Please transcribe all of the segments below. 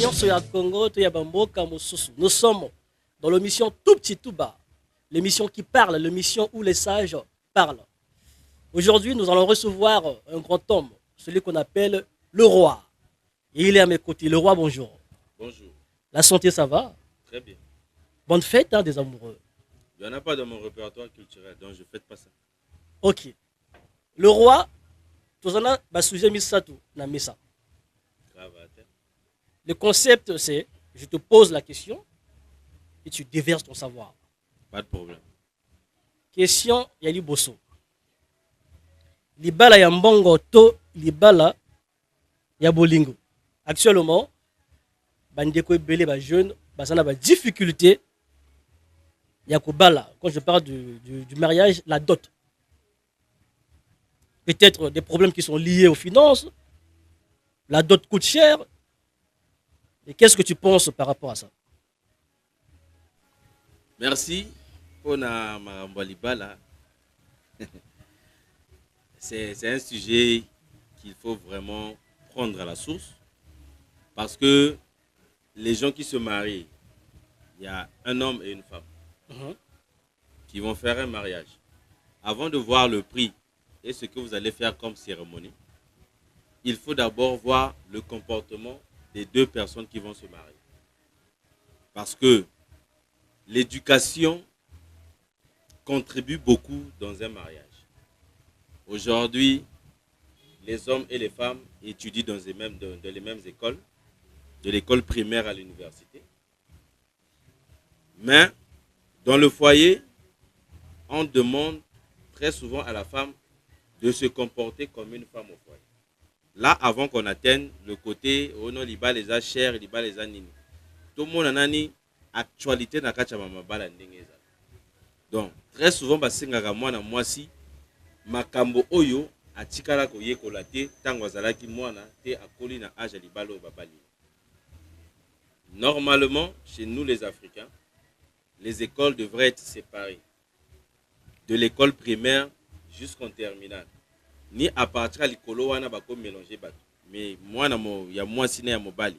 nyonso ya Congo, to ya bamboka mosusu. Nous sommes dans l'émission Tout Petit Tout Bas, l'émission qui parle, l'émission où les sages parlent. Aujourd'hui, nous allons recevoir un grand homme, celui qu'on appelle le roi. Et il est à mes côtés. Le roi, bonjour. Bonjour. La santé, ça va? Très bien. Bonne fête, hein, des amoureux. Il n'y en a pas dans mon répertoire culturel, donc je ne fête pas ça. Ok. Le roi, tout ça, bah, sujet misato, na misa. Le concept, c'est, je te pose la question et tu déverses ton savoir. Pas de problème. Question, yali bosso. Libala ya mbongo to libala ya bolingo. Actuellement, bandeko ebele ba jeune, basana ba difficulté ya kobala. Quand je parle du mariage, la dot. Peut-être des problèmes qui sont liés aux finances. La dot coûte cher. Et qu'est-ce que tu penses par rapport à ça? Merci pour ma libala. C'est un sujet qu'il faut vraiment prendre à la source. Parce que les gens qui se marient, il y a un homme et une femme qui vont faire un mariage. Avant de voir le prix et ce que vous allez faire comme cérémonie, il faut d'abord voir le comportement des deux personnes qui vont se marier. Parce que l'éducation contribue beaucoup dans un mariage. Aujourd'hui, les hommes et les femmes étudient dans les mêmes écoles, de l'école primaire à l'université. Mais dans le foyer, on demande très souvent à la femme de se comporter comme une femme au foyer. Là, avant qu'on atteigne le côté oh non, liba les a cher, liba les a nini. Tout le monde a une actualité na kacha mama bala ndengeza. Donc, très souvent basenga mwana mwasi makambo oyo atikala ko yekola te tango azalaki mwana te akoli na âge libalo babali. Normalement, chez nous les Africains, les écoles devraient être séparées. De l'école primaire jusqu'en terminale. Ni à partir de l'école wana bako mélanger bato. Mais moi ya mwasi na ya mobali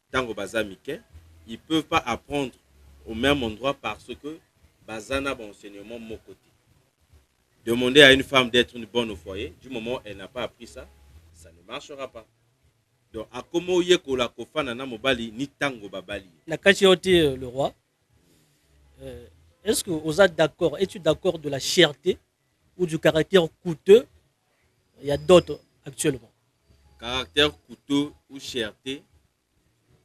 tango bazamike, ils peuvent pas apprendre au même endroit parce que bazana ba enseignement mon côté. Demander à une femme d'être une bonne au foyer, du moment où elle n'a pas appris ça, ça ne marchera pas. Donc à comment yekola kofana na mobali ni tango babali. Na kachiote le roi. Est-ce que vous êtes d'accord? Es-tu d'accord de la cherté ou du caractère coûteux? Il y a d'autres actuellement. Caractère coûteux ou cherté,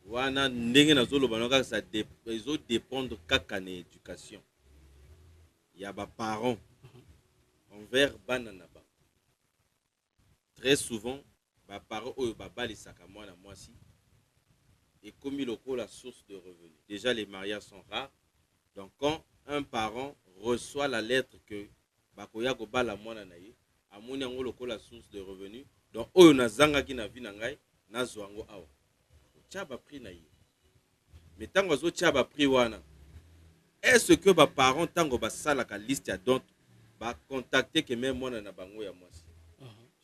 wana ndenge na zolo banaka ça dépendre kaka na éducation. Il y a ba parents envers banana ba. Très souvent, ba parents oyo babali saka mwana mwasi et comme il la source de revenus. Déjà les mariages sont rares. Donc quand un parent reçoit la lettre que bakoya ko bala mwana na ye amoni yango lokola source de revenus, donc oyo nazangaki na vie na ngai nazwa yango awa tia ba prix na ye. Mais tango zo tia ba prix wana, est-ce que ba parents tango ba sala ka liste ya donc ba contacter que même mwana na bango ya mwasi?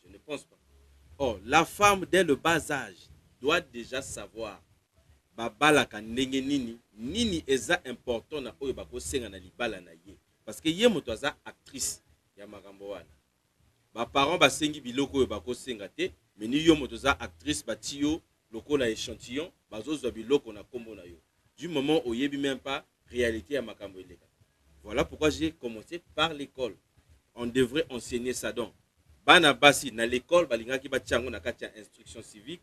Je ne pense pas. Oh, la femme dès le bas âge doit déjà savoir babala ka ndenge nini eza important na oyo bako senga na libala na ye, parce que ye moto aza actrice ya makambo wana. Ba parents ba sengi biloko oyo bako senga te, mais ni yo moto aza actrice batio lokola échantillon bazozwa biloko na kombo na yo. Du moment où yebi même pas réalité ya makambo eleka. Voilà pourquoi j'ai commencé par l'école. On devrait enseigner ça donc. Bana basi na l'école balingaki ba tiango na kati ya instruction civique,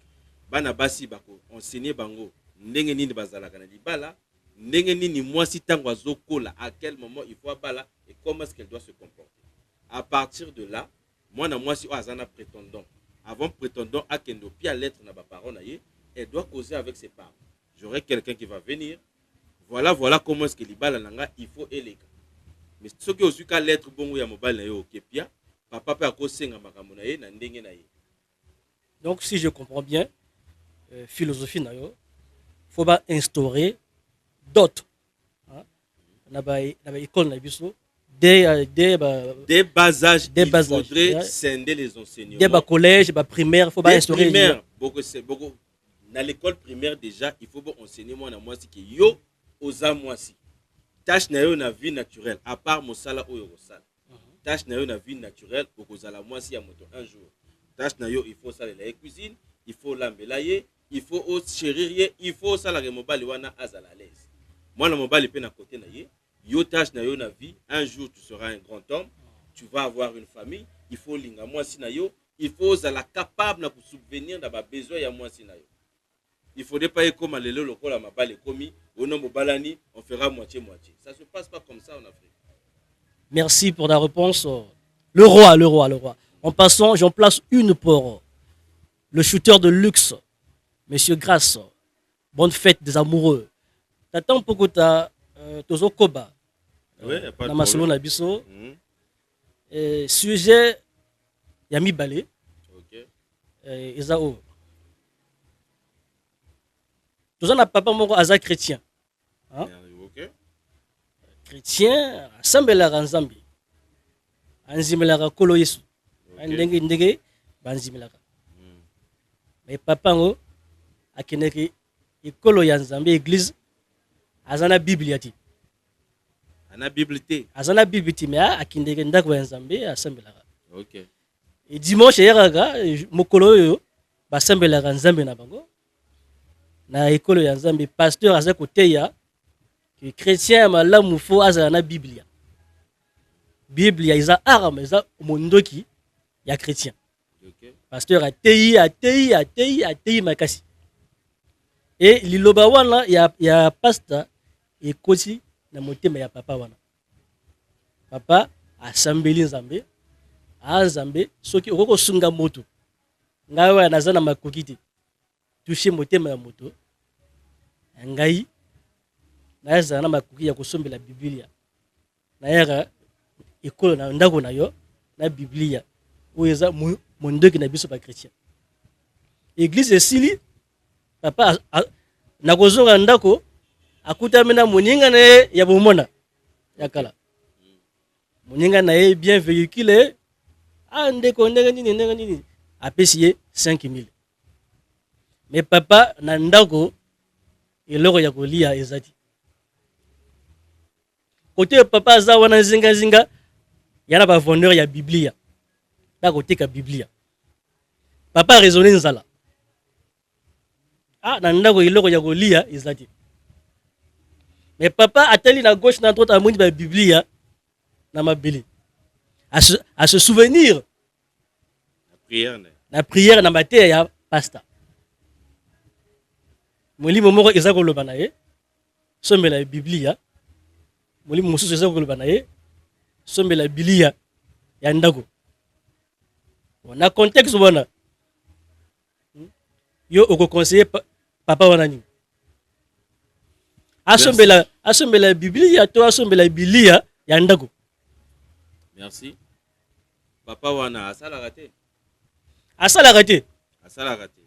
bana basi bako enseigner bango ndenge nini bazalaka na libala, ndenge nini mwasi tango azokola, à quel moment il faut bala et comment est-ce qu'elle doit se comporter. À partir de là, moi na mwasi o azana prétendant. Avant prétendant à kendo pia lettre na ba parents na ye, elle doit causer avec ses parents. J'aurai quelqu'un qui va venir. Voilà comment est-ce que libala nanga il faut éleka. Mais ce que aussi ka lettre bongo ya mobile na yo okepia, papa pe akosenga makambo na ye na ndenge na ye. Donc si je comprends bien, philosophie na yo, faut pas instaurer d'autres. Na ba école na biso dès bas âge, il faudrait scinder les enseignements. Dès bas collège, bas primaire, faut pas instaurer. Primaire, beaucoup dans l'école primaire déjà, il faut enseigner moi moi si que yo oza moi si. Tâche na yo na vie naturelle à part mosala oyo kosala. Tâche na yo na vie naturelle okozala moi si ya moto un jour. Tâche na yo il faut ça la cuisine, il faut lambela ye, il faut au chérir ye, il faut ça la mobali wana azala à l'aise. Moi na mobali pe na côté na ye, yo tâche na yo na vie, un jour tu seras un grand homme, tu vas avoir une famille, il faut linga moi si na yo, il faut zala capable na subvenir dans ba besoin ya moi si na yo. Il ne faudrait pas comme le local à ma balle commis, au nom de Balani, on fera moitié-moitié. Ça ne se passe pas comme ça en Afrique. Merci pour la réponse. Le roi. En passant, j'en place une pour le shooter de luxe, Monsieur Grasse. Bonne fête des amoureux. T'attends beaucoup ta Tozo Koba. Oui, pas de problème. Nabiso. Sujet Yami Balé. Ok. Isao. Tous un papa moko aza chrétien. Hein? Ok. Chrétien, assemblera nzambi. Anzimelaka kolo Yesu. Ndenge banzimelaka. Mais papa ngo akeneki ikolo ya nzambi église azana Biblia ti. Ana Bible te. Azana Bible ti mais akindeke ndako ya nzambi assemblera. Ok. Et dimanche yaraga mokolo yo basembelaka nzambe na bango. Na ekolo ya nzambe pasteur aza koteya que chrétien malamu fo azala na Biblia. Biblia iza arme iza mondoki ya chrétien. Ok. Pasteur ateyi makasi. Et liloba wana ya pasteur ekoti na motema ya papa wana. Papa asambeli nzambe. Nzambe soki okoko sunga moto. Ngawa nazana makoki te. Toucher motema ya moto. Ngai naza na makoki ya kosombela Biblia. Na yaka ekolo na ndako na yo na Biblia. Oeza mondoki na biso ba chrétien. Église esili papa na kozonga ndako akutami na moninga na ya bomona yakala. Moninga na ye bien véhiculé. Ndeko ndenge nini apesi ye 5000. Mais papa na ndako eloko ya kolia ezati. Côté papa aza wana zinga yana ba vendeur ya Biblia. Ta côté ka Biblia. Papa raisonner nzala. Na ndako eloko ya kolia ezati. Mais papa ateli na gauche na droite amoni ba Biblia na mabeli. À se souvenir la prière na matière ya pasteur. Molimo moko eza koloba na ye sombela Biblia. Molimo mosusu eza koloba na ye sombela Biblia ya ndako. Na contexte wana yo oko conseiller papa wana ni asombela Biblia to asombela Biblia ya ndako. Merci. Papa wana asalaka te.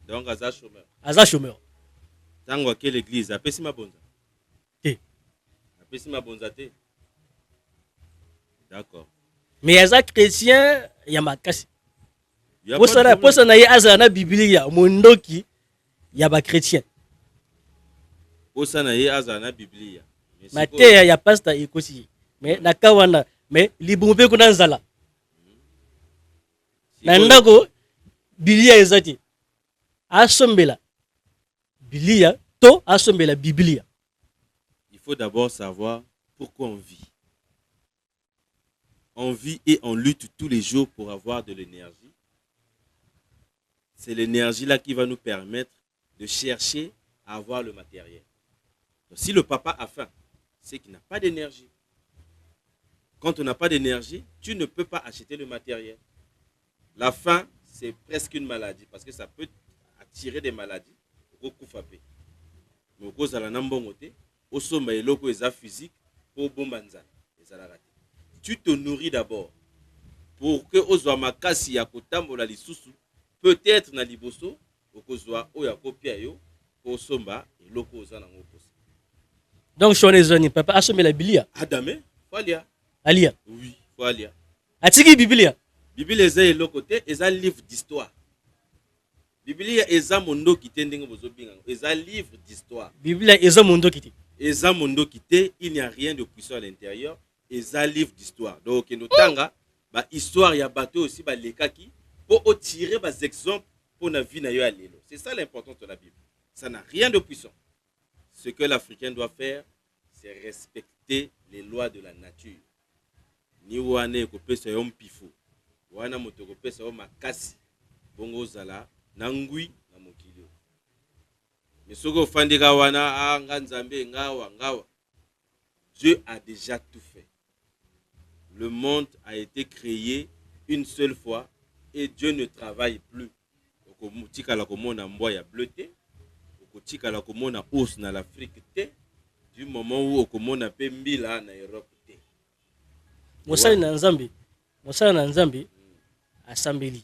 Donc aza chômeur. Tango ke l'église apesi mabonza. Te. D'accord. Mais aza chrétien ya makasi. Posa na ye azala na Biblia mondoki ya ba chrétien. Posa na ye azala na Biblia. Mateya ya pasteur ekosi. Mais nakawana mais libumbe kuna nzala. Na ndako Biblia ezati. Asombela Biblia to asombela Biblia. Il faut d'abord savoir pourquoi on vit. On vit et on lutte tous les jours pour avoir de l'énergie. C'est l'énergie là qui va nous permettre de chercher à avoir le matériel. Donc, si le papa a faim, c'est qu'il n'a pas d'énergie. Quand on n'a pas d'énergie, tu ne peux pas acheter le matériel. La faim, c'est presque une maladie parce que ça peut attirer des maladies. Mais au cause de la nambongote, au sommet loko eza physique pour bombanza. Tu te nourris d'abord pour que ozwa makasi ya kotambola lisusu peut-être na liboso okozwa oya kopia yo pour somba loko ozana ngokosi. Donc shonezoni papa asomela Biblia. Adame, folia. Alia. Oui, folia. Atiki Biblia. Biblia eza eloko te, eza livre d'histoire. Biblia eza mondo kité ndenge bozobinga. Eza livre d'histoire. Biblia eza mondo kiti. Eza mondo kité, il n'y a rien de puissant à l'intérieur. Eza livre d'histoire. Donc notanga ba histoire ya bateau aussi ba lekaki pour tirer des exemples pour la vie na yo alelo. C'est ça l'importance de la Bible. Ça n'a rien de puissant. Ce que l'Africain doit faire, c'est respecter les lois de la nature. Ni wane kopesa yo mpifo. Wana moto kopesa yo makasi. Bongo zala nangui na mokili. Mais soko fandika wana anga nzambe ngawa. Dieu a déjà tout fait. Le monde a été créé une seule fois et Dieu ne travaille plus. Okotika la komona mboya ya bleuté, okotika la komona os na l'Afrique té, du moment où okomona pe mbila na Europe té. Mosala na Nzambe asambeli.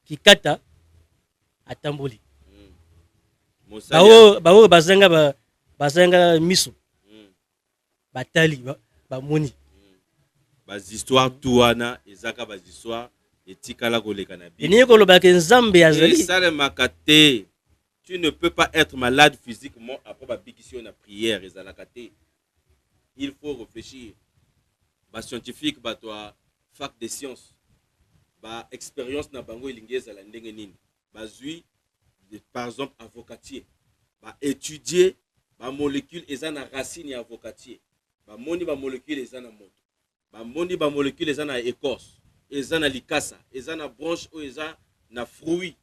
Kikata atamboli. Bawo bazanga miso. Batali bamoni. Bas histoire touana ezaka bas histoire etikala koleka na Bible. Eni koloba ke Nzambe azali. Ça le makate. Tu ne peux pas être malade physiquement après ba bikisio na prière ezalaka te. Il faut réfléchir. Ba scientifique ba toi fac des sciences. Ba expérience na bango elingi ezala ndenge nini. Ba zui par exemple avocatier. Ba étudier ba molécule eza na racine ya avocatier. Ba moni ba molécule eza na moto. Ba moni ba molécule eza na écorce, eza na likasa, eza na branche ou eza na fruit.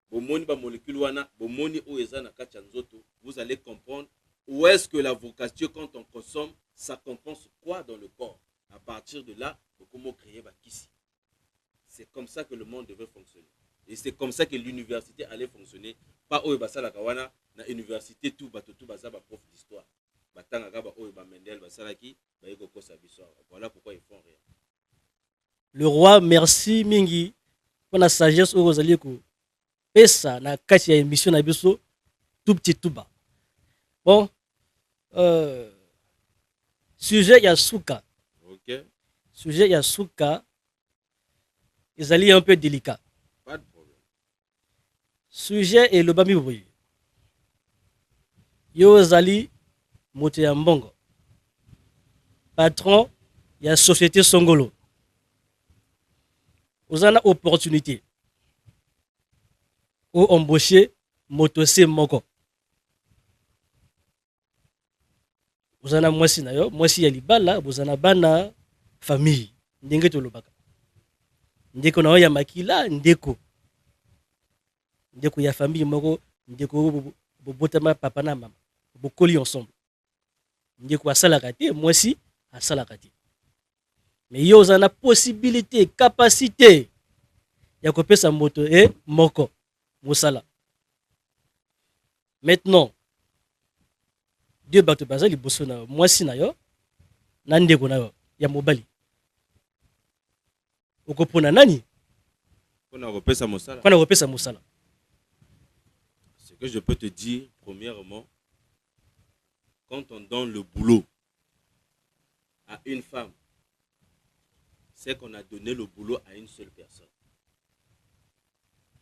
Bo moni ba molécule wana, bo moni ou eza na kati ya nzoto, vous allez comprendre où est-ce que l'avocature quand on consomme, ça compense quoi dans le corps. À partir de là, comment créer ba kisi. C'est comme ça que le monde devait fonctionner. Et c'est comme ça que l'université allait fonctionner. Pas ou basala kawana na université tout baza ba prof d'histoire. Voilà pourquoi ils font rien. Le roi, merci mingi pour la sagesse au Rosalieko. Et ça, na kati ya émission na biso tout petit tout bas. Bon, sujet Yasuka. OK. Sujet Yasuka, ils allaient un peu délicat. Pas de problème. Sujet et le bami boy. Yo zali moto ya mbongo. Patron ya société Songolo. Vous avez opportunité ou embaucher moto se moko. Vous avez mwasi na yo, mwasi ya libala, vous avez bana famille. Ndenge to lobaka. Ndeko na yo ya makila, ndeko. Ndeko ya famille moko, ndeko bobotama papa na mama. Bokoli ensemble. Ndeko asalaka te, mwasi asalaka te. Mais yo za na possibilité, capacité ya kopesa moto e moko mosala. Maintenant, deux bato bazali boso na mwasi na yo na ndeko na yo ya mobali. Okopona nani? Pona kopesa mosala. Pona kopesa mosala. Ce que je peux te dire premièrement, quand on donne le boulot à une femme, c'est qu'on a donné le boulot à une seule personne.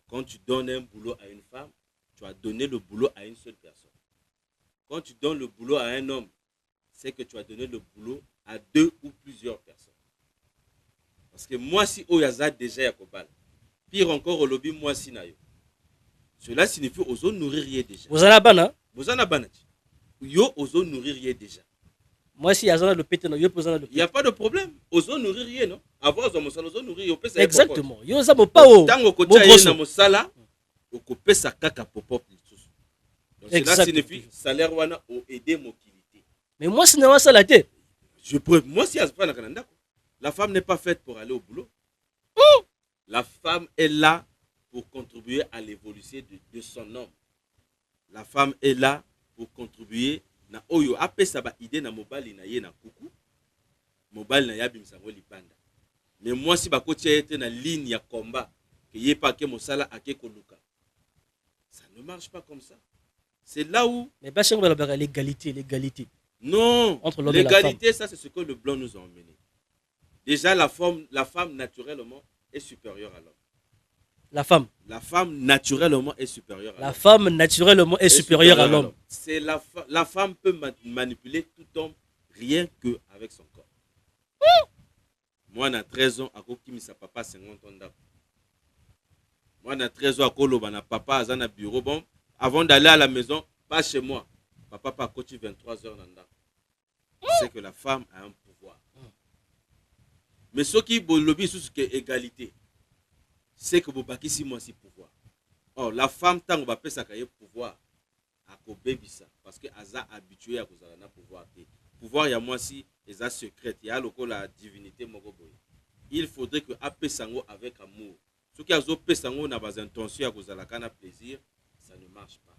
Quand tu donnes un boulot à une femme, tu as donné le boulot à une seule personne. Quand tu donnes le boulot à un homme, c'est que tu as donné le boulot à deux ou plusieurs personnes. Parce que moi, si Oyaza déjà Yakobal, pire encore au lobby, moi si Nayo. Cela signifie ozo nourrir déjà. Vous en avez bana? Vous en avez bana. Yo ozo nourrir déjà. Moi si Yazana le pété, yo posana le pété. Il n'y a pas de problème. Ozo nourrir, non? Avant, ozo nourrir, exactement. Yo za mo pao. Tango kotia yena mosala, okopé sa kaka popop. Donc cela signifie salaire wana o aider mobilité. Mais moi si na wasala te. Je peux moi si azfa na kananda ko. La femme n'est pas faite pour aller au boulot. La femme est là pour contribuer à l'évolution de son homme. La femme est là pour contribuer na oyo apesa ba idée na mobali na ye na kuku. Mobali na yabi msango libanda. Mais moi si ba kotia ete na ligne ya combat que yé pas que mosala ake koluka. Ça ne marche pas comme ça. C'est là où mais pas cher la l'égalité. Non, entre l'homme et la femme. L'égalité, ça c'est ce que le blanc nous a emmené. Déjà la femme naturellement est supérieure à l'homme. La femme. La femme naturellement est supérieure à La l'homme. femme naturellement est supérieure à l'homme. C'est la femme peut manipuler tout homme rien que avec son corps. Moi, à 13 ans, à sa papa 50 ans d'âge. Moi, à 13 ans, à Koloba, na papa, à un bureau. Bon, avant d'aller à la maison, pas chez moi. Papa, pas coaché 23 heures dans le c'est que la femme a un pouvoir. Mais ce qui est lobby sur ce qui est égalité, c'est que vous bâtissez 6 mois si pouvoir. Or, la femme, tant qu'on va faire ça, pouvoir, à baby ça. Parce qu'elle est habituée à cause de pouvoir. Pouvoir, il y a moi si, il y a secret, il y a la divinité. Il faudrait que AP Sango avec amour. Ce qui a AP Sango n'a pas intention à cause de la plaisir, ça ne marche pas.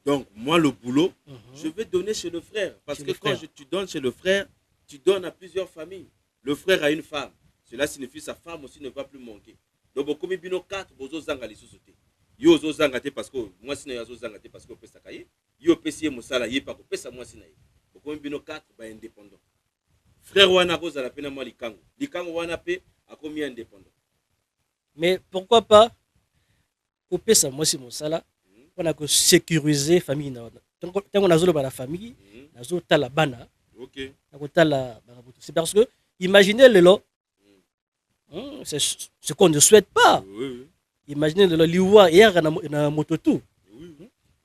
Donc, moi, le boulot, je vais donner chez le frère. Parce que quand tu donnes chez le frère, tu donnes à plusieurs familles. Le frère a une femme. Cela signifie que sa femme aussi ne va plus manquer. Donc, comme il y a 4, vous avez les sociétés. Yo zo zangate parce que moi si na zo zangate parce que pesa kaye yo pesi musala ye pa ko pesa moi si na ye ko mbino 4 ba indépendant frère wana ko za la pena moi likango wana pe akomi indépendant. Mais pourquoi pas ko pesa moi si musala on a que sécuriser famille na tant qu'on a zo la famille na zo tala bana. OK na ko tala barabuto c'est parce que imaginez le lot c'est ce qu'on ne souhaite pas. Oui. Imaginez le liwa hier na moto tout.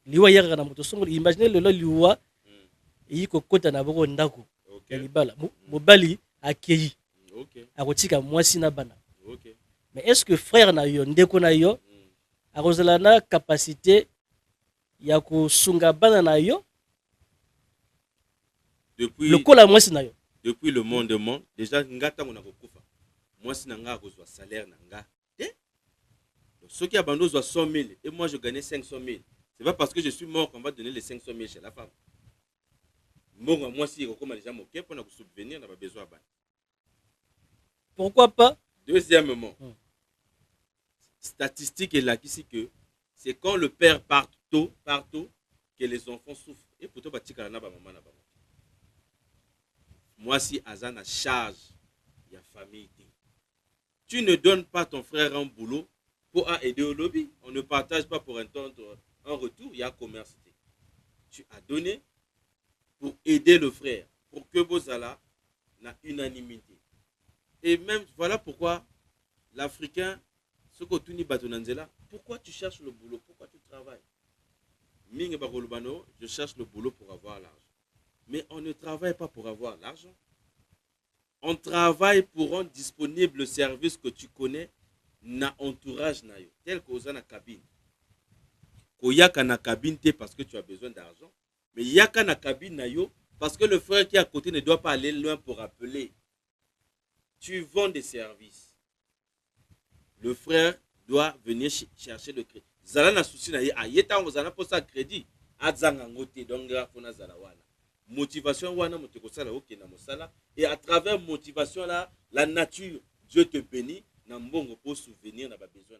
Liwa hier na moto songo. Imaginez le liwa et kokota na boko ndako. Ya libala. Mobali akei. OK. Akotika mwasi na bana. OK. Mais est-ce que frère na yo ndeko na yo akozala na capacité ya kosunga bana na yo? Depuis le kola mwasi na yo. Depuis le monde déjà ngata ngona kokufa. Mwasi na nga akozwa salaire na nga. Ceux qui abandonnent 100 000 et moi je gagnais 500 000. C'est pas parce que je suis mort qu'on va donner les 500 000 chez la femme. Moi si comme les gens moqués pour nous subvenir, on n'a pas besoin de. Pourquoi pas? Deuxièmement, statistique est là ici que c'est quand le père part tôt que les enfants souffrent. Et pourtant batika na ba maman na ba. Moi si Azan a charge, il y a famille. Tu ne donnes pas ton frère un boulot pour aider au lobby. On ne partage pas pour entendre un retour. Il y a commerce. Tu as donné pour aider le frère, pour que Bozala n'a unanimité. Et même, voilà pourquoi l'Africain, ce que tu n'y batonanzela, pourquoi tu cherches le boulot, pourquoi tu travailles? Je cherche le boulot pour avoir l'argent. Mais on ne travaille pas pour avoir l'argent. On travaille pour rendre disponible le service que tu connais na entourage na yo tel que oza na cabine koyaka na cabine te parce que tu as besoin d'argent mais yaka na cabine na yo parce que le frère qui est à côté ne doit pas aller loin pour appeler. Tu vends des services, le frère doit venir chercher le crédit. Zala na souci na ye ayeta ngozana pour ça crédit azanga ngote donc fona zala wana motivation wana moteko sala OK na mosala et à travers motivation là la nature Dieu te bénit. Pour souvenir n'a pas besoin.